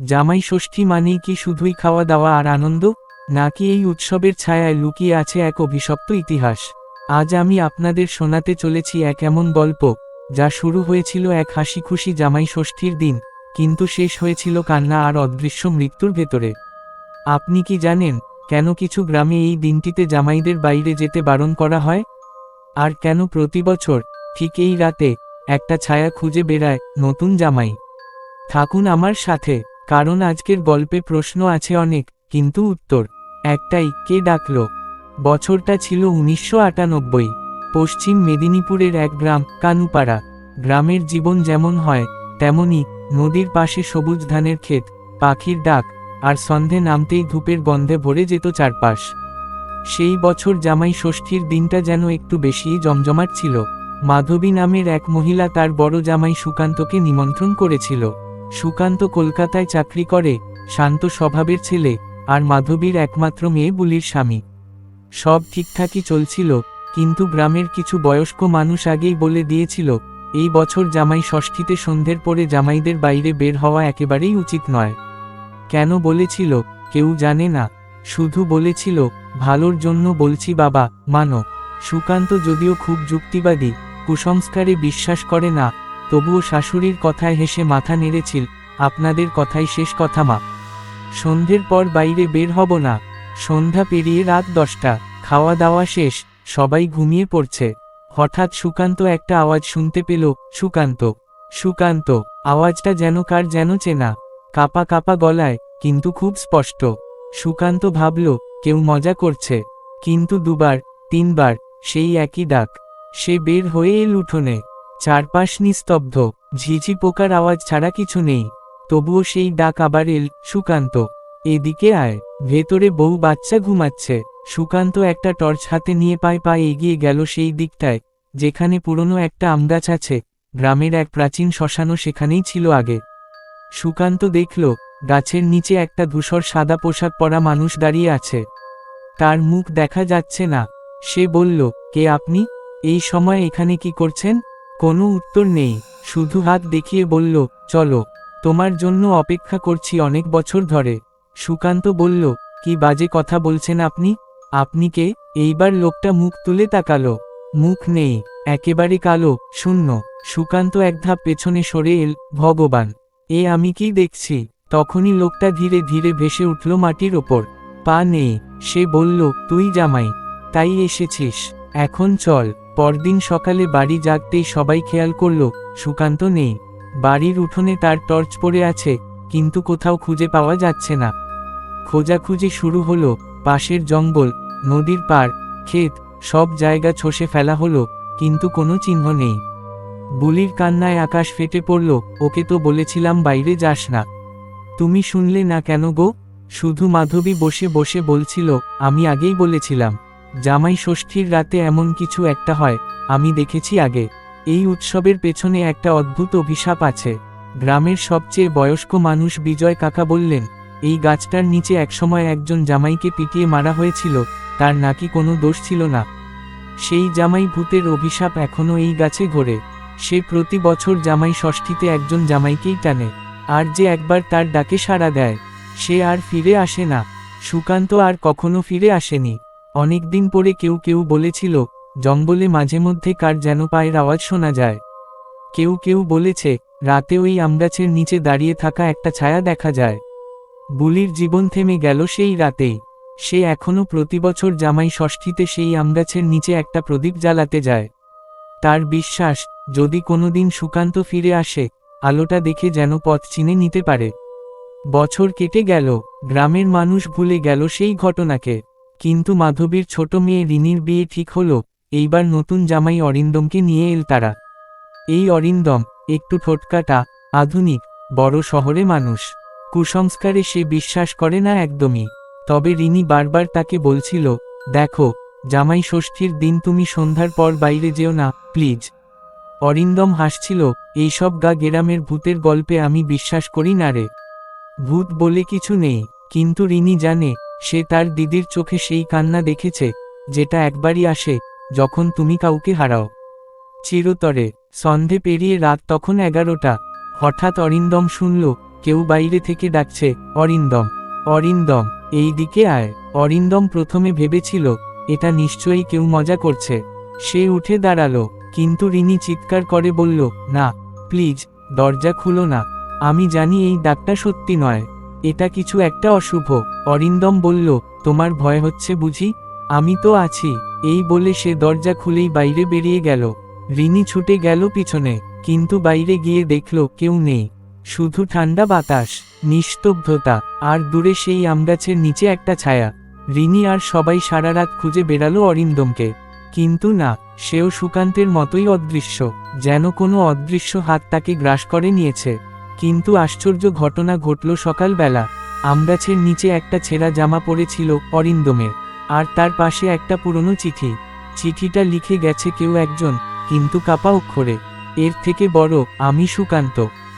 জামাই ষষ্ঠী মানেই কি শুধুই খাওয়া দাওয়া আর আনন্দ, নাকি এই উৎসবের ছায়ায় লুকিয়ে আছে এক অভিশপ্ত ইতিহাস? আজ আমি আপনাদের শোনাতে চলেছি এক এমন গল্প, যা শুরু হয়েছিল এক হাসিখুশি জামাই ষষ্ঠীর দিন, কিন্তু শেষ হয়েছিল কান্না আর অদৃশ্য মৃত্যুর ভেতরে। আপনি কি জানেন কেন কিছু গ্রামে এই দিনটিতে জামাইদের বাইরে যেতে বারণ করা হয়? আর কেন প্রতি বছর ঠিক এই রাতে একটা ছায়া খুঁজে বেড়ায় নতুন জামাই? থাকুন আমার সাথে, কারণ আজকের গল্পে প্রশ্ন আছে অনেক, কিন্তু উত্তর একটাই, কে ডাকলো? বছরটা ছিল 1998। পশ্চিম মেদিনীপুরের এক গ্রাম, কানুপাড়া। গ্রামের জীবন যেমন হয় তেমনি, নদীর পাশে সবুজ ধানের ক্ষেত, পাখির ডাক, আর সন্ধে নামতেই ধূপের গন্ধে ভরে যেত চারপাশ। সেই বছর জামাই ষষ্ঠীর দিনটা যেন একটু বেশিই জমজমাট ছিল। মাধবী নামের এক মহিলা তার বড় জামাই সুকান্তকে নিমন্ত্রণ করেছিল। সুকান্ত কলকাতায় চাকরি করে, শান্ত স্বভাবের ছেলে, আর মাধবীর একমাত্র মেয়ে বুলির স্বামী। সব ঠিকঠাকই চলছিল, কিন্তু গ্রামের কিছু বয়স্ক মানুষ আগেই বলে দিয়েছিল, এই বছর জামাই ষষ্ঠীতে সন্ধ্যের পরে জামাইদের বাইরে বের হওয়া একেবারেই উচিত নয়। কেন বলেছিল কেউ জানে না, শুধু বলেছিল, ভালোর জন্য বলছি বাবা, মানো। সুকান্ত যদিও খুব যুক্তিবাদী, কুসংস্কারে বিশ্বাস করে না, তবুও শাশুড়ির কথায় হেসে মাথা নেড়েছিল, আপনাদের কথাই শেষ কথা মা। সন্ধ্যের পর বাইরে বের হব না। সন্ধ্যা পেরিয়ে রাত 10টা, খাওয়া দাওয়া শেষ, সবাই ঘুমিয়ে পড়ছে। হঠাৎ সুকান্ত একটা আওয়াজ শুনতে পেল, সুকান্ত, সুকান্ত। আওয়াজটা যেন কার যেন চেনা, কাপা কাপা গলায়, কিন্তু খুব স্পষ্ট। সুকান্ত ভাবল, কেউ মজা করছে, কিন্তু দুবার, তিনবার সেই একই ডাক। সে বের হয়ে এল উঠোনে। চারপাশ নিস্তব্ধ, ঝিঝি পোকার আওয়াজ ছাড়া কিছু নেই। তবুও সেই ডাক আবার এল, সুকান্ত, এদিকে আয়। ভেতরে বউ বাচ্চা ঘুমাচ্ছে। সুকান্ত একটা টর্চ হাতে নিয়ে পায়ে পায়ে এগিয়ে গেল সেই দিকটায়, যেখানে পুরনো একটা আমগাছ আছে। গ্রামের এক প্রাচীন শ্মশানও সেখানেই ছিল আগে। সুকান্ত দেখল, গাছের নিচে একটা ধূসর সাদা পোশাক পরা মানুষ দাঁড়িয়ে আছে। তার মুখ দেখা যাচ্ছে না। সে বলল, কে আপনি? এই সময় এখানে কি করছেন? কোনো উত্তর নেই, শুধু হাত দেখিয়ে বলল, চলো, তোমার জন্য অপেক্ষা করছি অনেক বছর ধরে। সুকান্ত বলল, কি বাজে কথা বলছেন আপনি? আপনি কে? এইবার লোকটা মুখ তুলে তাকালো। মুখ নেই, একেবারে কালো, শূন্য। সুকান্ত এক ধাপ পেছনে সরে এল, ভগবান, এ আমি কি দেখছি? তখনই লোকটা ধীরে ধীরে ভেসে উঠল মাটির ওপর। পা নেই। সে বলল, তুই জামাই, তাই এসেছিস? এখন চল। পরদিন সকালে বাড়ি জাগতেই সবাই খেয়াল করল, সুকান্ত নেই। বাড়ির উঠোনে তার টর্চ পড়ে আছে, কিন্তু কোথাও খুঁজে পাওয়া যাচ্ছে না। খোঁজাখুঁজি শুরু হলো, পাশের জঙ্গল, নদীর পাড়, ক্ষেত, সব জায়গা ছষে ফেলা হলো, কিন্তু কোনো চিহ্ন নেই। বুলির কান্নায় আকাশ ফেটে পড়ল, ওকে তো বলেছিলাম বাইরে যাস না। তুমি শুনলে না কেন গো? শুধু মাধবী বসে বসে বলছিল, আমি আগেই বলেছিলাম, জামাই ষষ্ঠীর রাতে এমন কিছু একটা হয়, আমি দেখেছি আগে। এই উৎসবের পেছনে একটা অদ্ভুত অভিশাপ আছে। গ্রামের সবচেয়ে বয়স্ক মানুষ বিজয় কাকা বললেন, এই গাছটার নিচে একসময় একজন জামাইকে পিটিয়ে মারা হয়েছিল, তার নাকি কোনো দোষ ছিল না। সেই জামাই ভূতের অভিশাপ এখনও এই গাছে ঘোরে। সে প্রতি বছর জামাই ষষ্ঠীতে একজন জামাইকেই টানে, আর যে একবার তার ডাকে সাড়া দেয়, সে আর ফিরে আসে না। সুকান্ত আর কখনো ফিরে আসেনি। অনেকদিন পরে কেউ কেউ বলেছিল, জঙ্গলে মাঝে মধ্যে কার যেন পায়ের আওয়াজ শোনা যায়। কেউ কেউ বলেছে, রাতে ওই আমগাছের নিচে দাঁড়িয়ে থাকা একটা ছায়া দেখা যায়। বুলির জীবন থেমে গেল সেই রাতেই। সে এখনও প্রতিবছর জামাই ষষ্ঠীতে সেই আমগাছের নিচে একটা প্রদীপ জ্বালাতে যায়। তার বিশ্বাস, যদি কোনোদিন সুকান্ত ফিরে আসে, আলোটা দেখে যেন পথ চিনে নিতে পারে। বছর কেটে গেল, গ্রামের মানুষ ভুলে গেল সেই ঘটনাকে। কিন্তু মাধবীর ছোট মেয়ে রিনির বিয়ে ঠিক হলো। এইবার নতুন জামাই অরিন্দমকে নিয়ে এল তারা। এই অরিন্দম একটু ঠোঁটকাটা, আধুনিক, বড় শহরে মানুষ। কুসংস্কারে সে বিশ্বাস করে না একদমই। তবে রিনি বারবার তাকে বলছিল, দেখো, জামাই ষষ্ঠীর দিন তুমি সন্ধ্যার পর বাইরে যেও না, প্লিজ। অরিন্দম হাসছিল, এইসব গেরামের ভূতের গল্পে আমি বিশ্বাস করি না রে। ভূত বলে কিছু নেই। কিন্তু রিনি জানে, সে তার দিদির চোখে সেই কান্না দেখেছে, যেটা একবারই আসে, যখন তুমি কাউকে হারাও। চিরতরে। সন্ধে পেরিয়ে রাত তখন 11টা। হঠাৎ অরিন্দম শুনল, কেউ বাইরে থেকে ডাকছে, অরিন্দম, অরিন্দম, এই দিকে আয়। অরিন্দম প্রথমে ভেবেছিল এটা নিশ্চয়ই কেউ মজা করছে। সে উঠে দাঁড়ালো, কিন্তু রিনি চিৎকার করে বলল, না, প্লিজ, দরজা খুলো না। আমি জানি এই ডাকটা সত্যি নয়, এটা কিছু একটা অশুভ। অরিন্দম বলল, তোমার ভয় হচ্ছে বুঝি? আমি তো আছি। এই বলে সে দরজা খুলেই বাইরে বেরিয়ে গেল। রিনি ছুটে গেল পিছনে, কিন্তু বাইরে গিয়ে দেখল কেউ নেই। শুধু ঠান্ডা বাতাস, নিস্তব্ধতা, আর দূরে সেই আমগাছের নিচে একটা ছায়া। রিনি আর সবাই সারা রাত খুঁজে বেড়ালো অরিন্দমকে, কিন্তু না, সেও সুকান্তের মতোই অদৃশ্য, যেন কোনো অদৃশ্য হাত তাকে গ্রাস করে নিয়েছে। কিন্তু আশ্চর্য ঘটনা ঘটল সকালবেলা। আমগাছের নিচে একটা ছেঁড়া জামা পড়েছিল অরিন্দমের, আর তার পাশে একটা পুরনো চিঠি। চিঠিটা লিখে গেছে কেউ একজন, কিন্তু কাপা অক্ষরে। এর থেকে বড়, আমি সুকান্ত,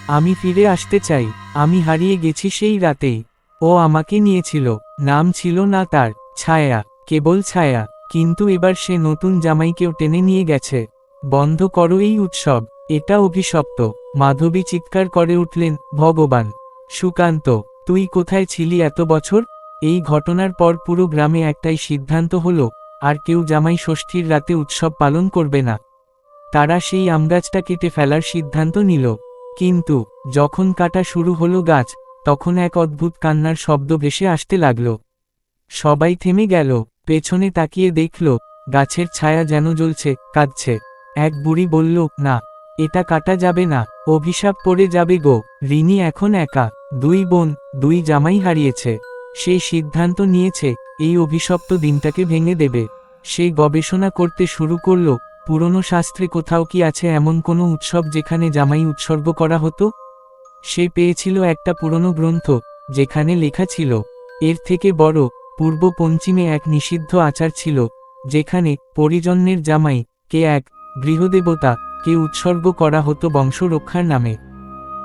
আমি ফিরে আসতে চাই। আমি হারিয়ে গেছি সেই রাতেই। ও আমাকে নিয়েছিল, নাম ছিল না তার, ছায়া, কেবল ছায়া। কিন্তু এবার সে নতুন জামাইকেও টেনে নিয়ে গেছে। বন্ধ করো এই উৎসব, এটা অভিশপ্ত। মাধবী চিৎকার করে উঠলেন, ভগবান! সুকান্ত, তুই কোথায় ছিলি এত বছর? এই ঘটনার পর পুরো গ্রামে একটাই সিদ্ধান্ত হলো, আর কেউ জামাই ষষ্ঠীর রাতে উৎসব পালন করবে না। তারা সেই আমগাছটা কেটে ফেলার সিদ্ধান্ত নিল। কিন্তু যখন কাটা শুরু হলো গাছ, তখন এক অদ্ভুত কান্নার শব্দ ভেসে আসতে লাগল। সবাই থেমে গেল, পেছনে তাকিয়ে দেখল গাছের ছায়া যেন জ্বলছে, কাঁদছে। এক বুড়ি বলল, না, এটা কাটা যাবে না, অভিশাপ পড়ে যাবে গো। রিনি এখন একা, দুই বোন, দুই জামাই হারিয়েছে। সেই সিদ্ধান্ত নিয়েছে এই অভিশপ্ত দিনটাকে ভেঙে দেবে। সে গবেষণা করতে শুরু করল, পুরনো শাস্ত্রে কোথাও কি আছে এমন কোনো উৎসব যেখানে জামাই উৎসর্গ করা হতো। সে পেয়েছিল একটা পুরনো গ্রন্থ, যেখানে লেখা ছিল, এর থেকে বড়, পূর্ব পশ্চিমে এক নিষিদ্ধ আচার ছিল, যেখানে পরিজনের জামাই কে এক গৃহদেবতা কে উৎসর্গ করা হতো বংশ রক্ষার নামে।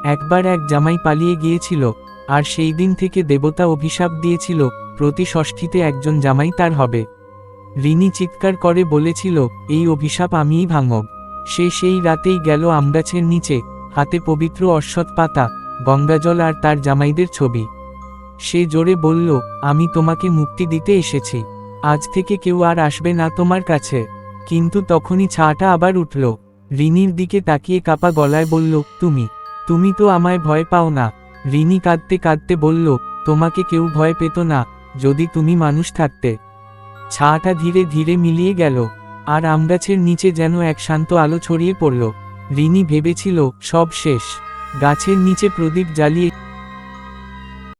একবার এক জামাই পালিয়ে গিয়েছিল, আর সেই দিন থেকে দেবতা অভিশাপ দিয়েছিল প্রতি ষষ্ঠীতে একজন জামাই তার হবে। রিনি চিৎকার করে বলেছিল, এই অভিশাপ আমিই ভাঙব। সে সেই রাতেই গেল আমগাছের নিচে, হাতে পবিত্র অশ্বত্থ পাতা, গঙ্গাজল আর তার জামাইদের ছবি। সে জোরে বলল, আমি তোমাকে মুক্তি দিতে এসেছি। আজ থেকে কেউ আর আসবে না তোমার কাছে। কিন্তু তখনই ছাটা আবার উঠল। রিনির দিকে তাকিয়ে কাপা গলায় বলল, তুমি তো আমায় ভয় পাও না। রিনি কাঁদতে কাঁদতে বলল, তোমাকে কেউ ভয় পেত না, যদি তুমি মানুষ থাকতে। ছাটা ধীরে ধীরে মিলিয়ে গেল, আর আমগাছের নিচে যেন এক শান্ত আলো ছড়িয়ে পড়ল। রিনি ভেবেছিল সব শেষ। গাছের নিচে প্রদীপ জ্বালিয়ে